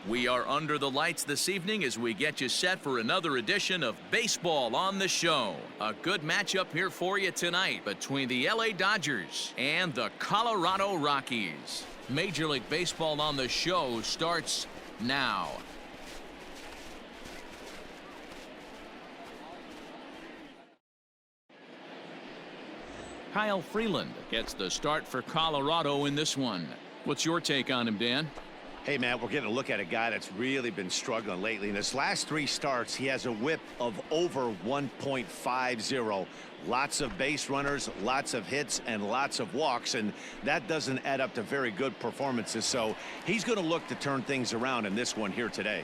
We are under the lights this evening as we get you set for another edition of Baseball on the Show. A good matchup here for you tonight between the LA Dodgers and the Colorado Rockies. Major League Baseball on the Show starts now. Kyle Freeland gets the start for Colorado in this one. What's your take on him, Dan? Hey, Matt, we're getting a look at a guy that's really been struggling lately. In his last 3 starts, he has a whip of over 1.50. Lots of base runners, lots of hits, and lots of walks, and that doesn't add up to very good performances. So he's going to look to turn things around in this one here today.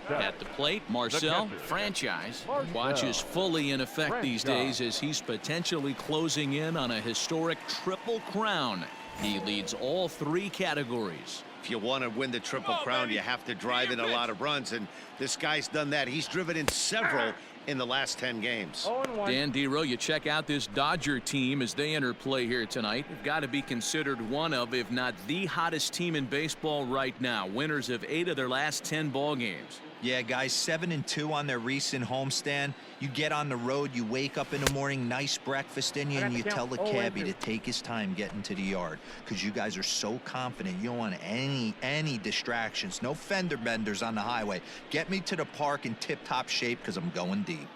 At the plate, Marcel Franchise watches fully in effect these days as he's potentially closing in on a historic triple crown. He leads all 3 categories. If you want to win the triple crown, you have to drive in a lot of runs, and this guy's done that. He's driven in several in the last 10 games. Dan Dero, you check out this Dodger team as they enter play here tonight. They've got to be considered one of, if not the hottest team in baseball right now. Winners of 8 of their last 10 ball games. Yeah, guys, 7-2 on their recent homestand. You get on the road, you wake up in the morning, nice breakfast in you, and you tell the cabbie to take his time getting to the yard because you guys are so confident. You don't want any distractions. No fender benders on the highway. Get me to the park in tip-top shape because I'm going deep.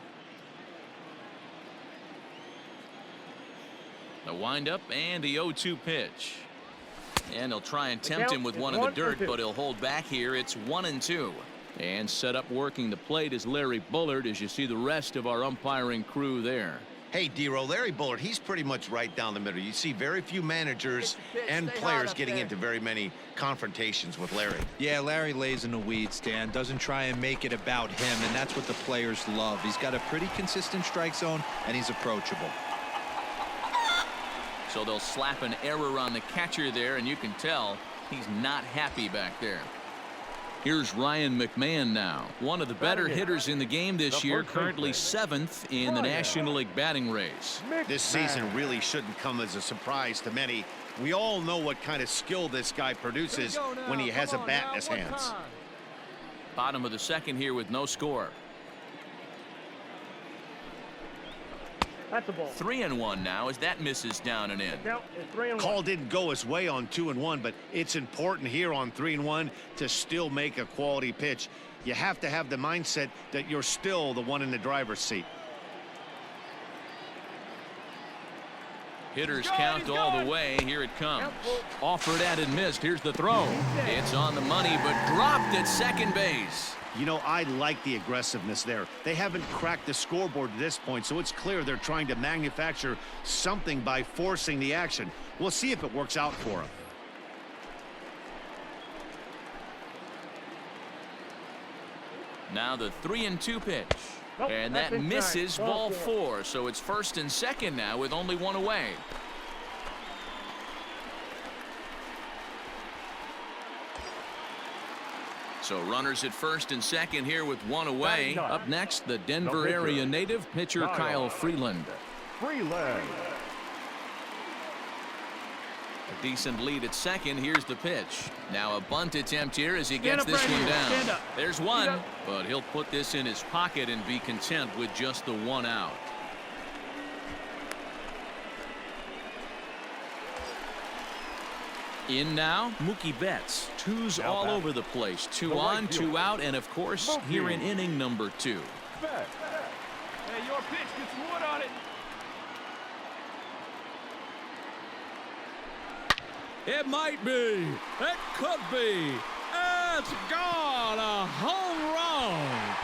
The windup and the 0-2 pitch. And he'll try and tempt him with one in the dirt, but he'll hold back here. It's 1-2. And set up working the plate is Larry Bullard as you see the rest of our umpiring crew there. Hey, Dero, Larry Bullard, he's pretty much right down the middle. You see very few managers and players getting into very many confrontations with Larry. Yeah, Larry lays in the weeds, Dan. Doesn't try and make it about him, and that's what the players love. He's got a pretty consistent strike zone, and he's approachable. So they'll slap an error on the catcher there, and you can tell he's not happy back there. Here's Ryan McMahon now, one of the better hitters in the game this year, currently 7th in the National League batting race. This season really shouldn't come as a surprise to many. We all know what kind of skill this guy produces when he has a bat in his hands. Bottom of the second here with no score. That's a ball. 3-1 now as that misses down and in. Call didn't go his way on 2-1, but it's important here on 3-1 to still make a quality pitch. You have to have the mindset that you're still the one in the driver's seat. Hitters count all the way. Here it comes. Offered at and missed. Here's the throw. It's on the money, but dropped at second base. You know, I like the aggressiveness there. They haven't cracked the scoreboard at this point, so it's clear they're trying to manufacture something by forcing the action. We'll see if it works out for them. Now the 3-2 pitch. And that misses ball 4. So it's first and second now with only one away. So runners at first and second here with one away. Up next, the Denver area native pitcher Kyle Freeland. A decent lead at second. Here's the pitch. Now a bunt attempt here as he gets this one down. There's one, but he'll put this in his pocket and be content with just the 1 out. In now, Mookie Betts. 2's all over the place. 2 on, 2 out, and of course, here in inning number 2. Hey, your pitch gets wood on it. It might be. It could be. It's gone. A home run.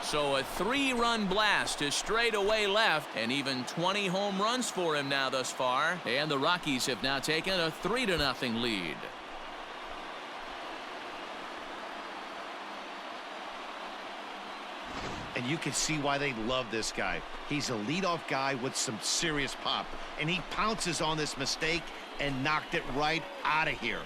So a 3-run blast to straightaway left, and even 20 home runs for him now thus far. And the Rockies have now taken a 3-0 lead. And you can see why they love this guy. He's a leadoff guy with some serious pop, and he pounces on this mistake and knocked it right out of here.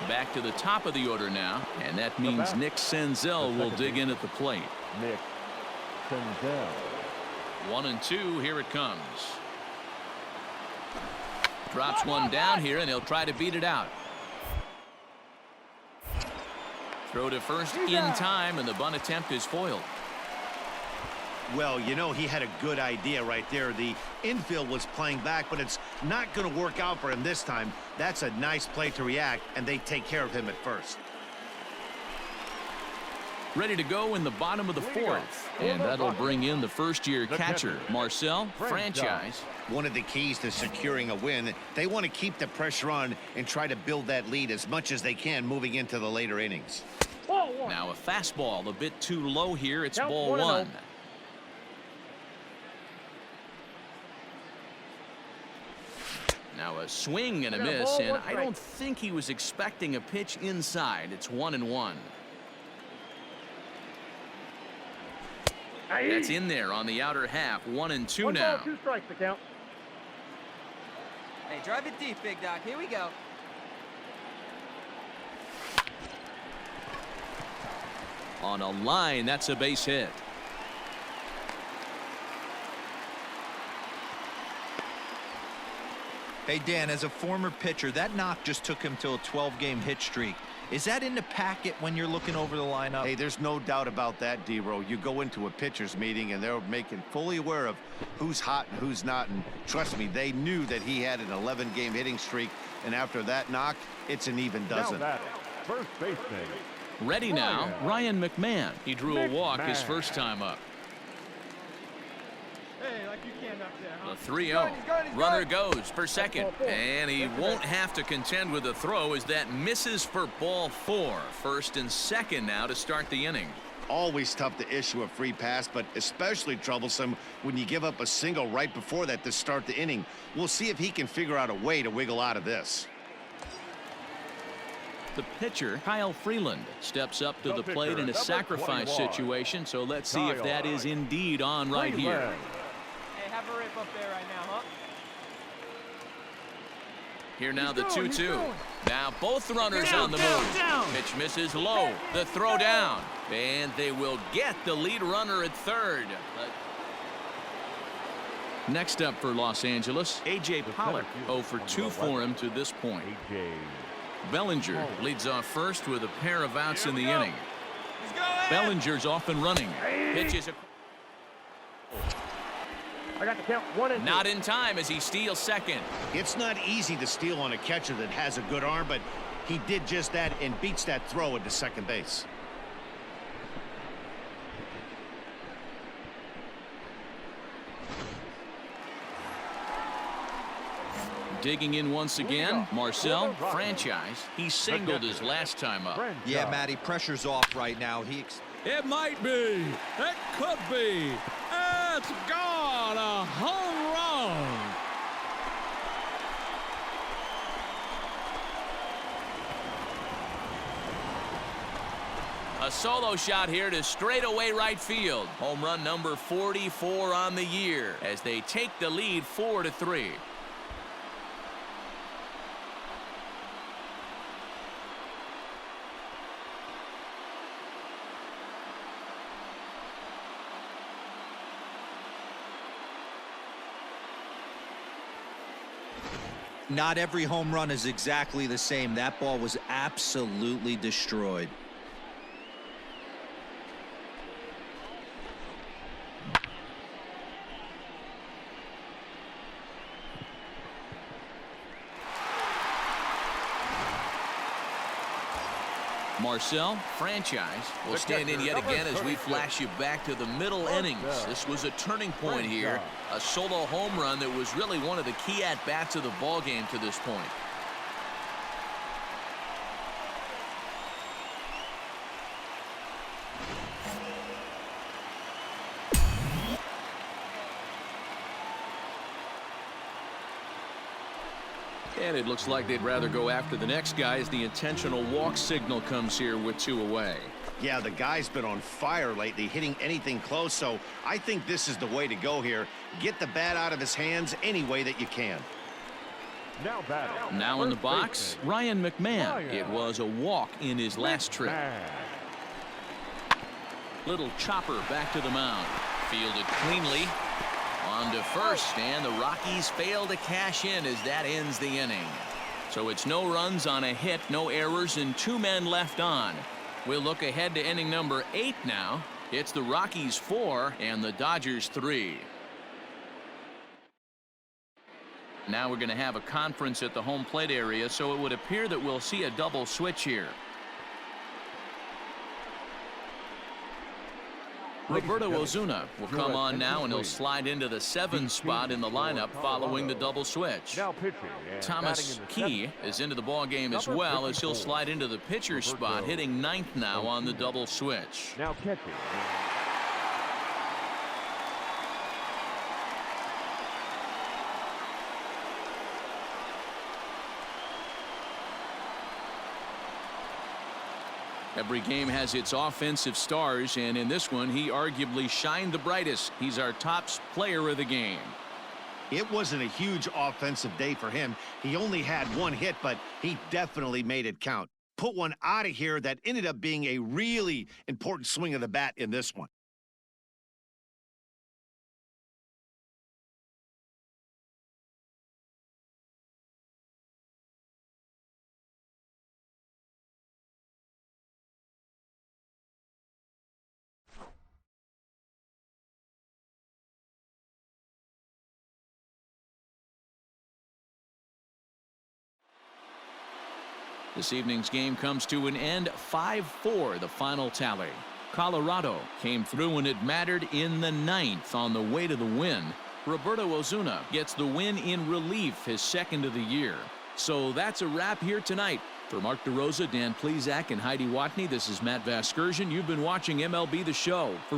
Back to the top of the order now, and that means Nick Senzel will dig in at the plate. Nick Senzel. 1-2, here it comes. Drops one down here, and he'll try to beat it out. Throw to first in time, and the bunt attempt is foiled. Well, you know, he had a good idea right there. The infield was playing back, but it's not going to work out for him this time. That's a nice play to react, and they take care of him at first. Ready to go in the bottom of the fourth, and that'll bring in the first-year catcher, Marcel Franchise. One of the keys to securing a win, they want to keep the pressure on and try to build that lead as much as they can moving into the later innings. Now a fastball a bit too low here. It's ball one. Now a swing and a miss, and I don't think he was expecting a pitch inside. It's 1-1. That's in there on the outer half. 1-2 now. 2 strikes to count. Hey, drive it deep, Big Doc. Here we go. On a line, that's a base hit. Hey, Dan, as a former pitcher, that knock just took him to a 12-game hit streak. Is that in the packet when you're looking over the lineup? Hey, there's no doubt about that, D-Row. You go into a pitcher's meeting, and they're making fully aware of who's hot and who's not. And trust me, they knew that he had an 11-game hitting streak. And after that knock, it's an even dozen. First baseman. Ready now, Ryan McMahon. He drew a walk his first time up. Hey, like you can up there, huh? The 3-0. Runner goes for second, and he won't have to contend with a throw as that misses for ball 4. First and second now to start the inning. Always tough to issue a free pass, but especially troublesome when you give up a single right before that to start the inning. We'll see if he can figure out a way to wiggle out of this. The pitcher, Kyle Freeland, steps up to the plate in a sacrifice situation, so let's see if that is indeed on right here. Hey, have a rip up there right now, huh? Here now the 2-2. Now both runners on the move. Pitch misses low. The throw down. And they will get the lead runner at third. Next up for Los Angeles, A.J. Pollock. 0 for 2 for him to this point. Bellinger leads off first with a pair of outs in the inning. Bellinger's off and running. Pitches. I got the count. 1-2. Not in time as he steals second. It's not easy to steal on a catcher that has a good arm, but he did just that and beats that throw into second base. Digging in once again, Marcel Franchise. He singled his last time up. Yeah, Matty, pressure's off right now. It might be. It could be. It's gone. A home run. A solo shot here to straightaway right field. Home run number 44 on the year as they take the lead 4-3. Not every home run is exactly the same. That ball was absolutely destroyed. Marcel Franchise will stand in yet again as we flash you back to the middle innings. This was a turning point here. A solo home run that was really one of the key at-bats of the ball game to this point. And it looks like they'd rather go after the next guy as the intentional walk signal comes here with 2 away. Yeah, the guy's been on fire lately, hitting anything close, so I think this is the way to go here. Get the bat out of his hands any way that you can. Now in the box, Ryan McMahon. It was a walk in his last trip. Little chopper back to the mound. Fielded cleanly. On to first, and the Rockies fail to cash in as that ends the inning. So it's no runs on a hit, no errors, and 2 men left on. We'll look ahead to inning number 8 now. It's the Rockies 4 and the Dodgers 3. Now we're going to have a conference at the home plate area, so it would appear that we'll see a double switch here. Roberto Ozuna will come on now, and he'll slide into the 7 spot in the lineup following the double switch. Thomas Key is into the ball game as well, as he'll slide into the pitcher spot, hitting 9th now on the double switch. Now catching. Every game has its offensive stars, and in this one, he arguably shined the brightest. He's our top player of the game. It wasn't a huge offensive day for him. He only had 1 hit, but he definitely made it count. Put one out of here that ended up being a really important swing of the bat in this one. This evening's game comes to an end, 5-4 the final tally. Colorado came through when it mattered in the 9th on the way to the win. Roberto Ozuna gets the win in relief, his 2nd of the year. So that's a wrap here tonight. For Mark DeRosa, Dan Plesac, and Heidi Watney, this is Matt Vasgersian. You've been watching MLB The Show. For